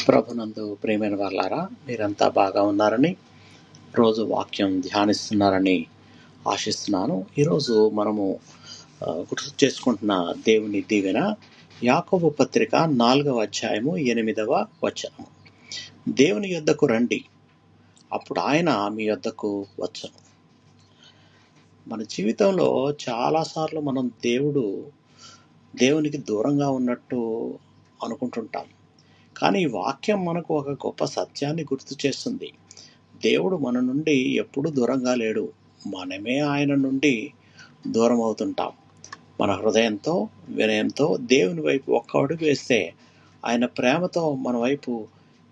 ప్రభునందు ప్రియమైన వాళ్ళారా, మీరంతా బాగా ఉన్నారని, రోజు వాక్యం ధ్యానిస్తున్నారని ఆశిస్తున్నాను. ఈరోజు మనము గుర్తు చేసుకుంటున్న దేవుని దీవెన యాకోబు పత్రిక 4వ అధ్యాయము 8వ వచనం. దేవుని యొద్దకు రండి, అప్పుడు ఆయన మీ యొద్దకు వచ్చును. మన జీవితంలో చాలాసార్లు మనం దేవునికి దూరంగా ఉన్నట్టు అనుకుంటుంటాం. కానీ ఈ వాక్యం మనకు ఒక గొప్ప సత్యాన్ని గుర్తు చేస్తుంది. దేవుడు మన నుండి ఎప్పుడూ దూరంగా లేడు. మనమే ఆయన నుండి దూరం అవుతుంటాం. మన హృదయంతో, వినయంతో దేవుని వైపు ఒక్క అడుగు వేస్తే ఆయన ప్రేమతో మన వైపు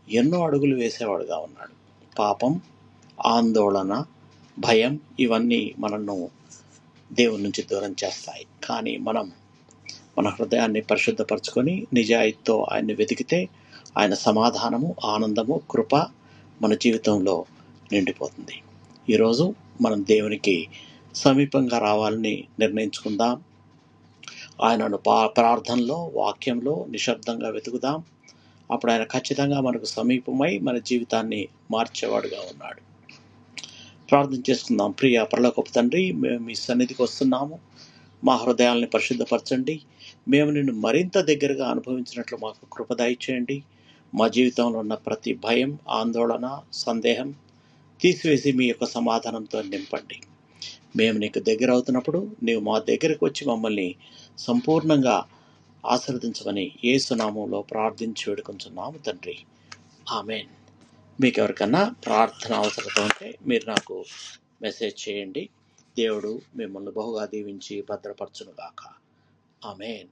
ఎన్నో అడుగులు వేసేవాడుగా ఉన్నాడు. పాపం, ఆందోళన, భయం ఇవన్నీ మనల్ని దేవుని నుంచి దూరం చేస్తాయి. కానీ మనం మన హృదయాన్ని పరిశుద్ధపరచుకొని నిజాయితీతో ఆయన్ని వెతికితే ఆయన సమాధానము, ఆనందము, కృప మన జీవితంలో నిండిపోతుంది. ఈరోజు మనం దేవునికి సమీపంగా రావాలని నిర్ణయించుకుందాం. ఆయనను ప్రార్థనలో, వాక్యంలో నిశ్శబ్దంగా వెతుకుదాం. అప్పుడు ఆయన ఖచ్చితంగా మనకు సమీపమై మన జీవితాన్ని మార్చేవాడుగా ఉన్నాడు. ప్రార్థన చేసుకుందాం. ప్రియ పరలోకపు తండ్రి, మేము మీ సన్నిధికి వస్తున్నాము. మా హృదయాల్ని పరిశుద్ధపరచండి. మేము నిన్ను మరింత దగ్గరగా అనుభవించినట్లు మాకు కృప దయచేయండి. మా జీవితంలో ఉన్న ప్రతి భయం, ఆందోళన, సందేహం తీసివేసి మీ యొక్క సమాధానంతో నింపండి. మేము నీకు దగ్గర అవుతున్నప్పుడు నీవు మా దగ్గరకు వచ్చి మమ్మల్ని సంపూర్ణంగా ఆశీర్వదించమని యేసు నామములో ప్రార్థించి వేడుకొంచున్నాము తండ్రి. ఆమేన్. మీకు ఎవరికన్నా ప్రార్థన అవసరత ఉంటే మీరు నాకు మెసేజ్ చేయండి. దేవుడు మిమ్మల్ని బహుగా దీవించి భద్రపరచునుగాక. ఆమేన్.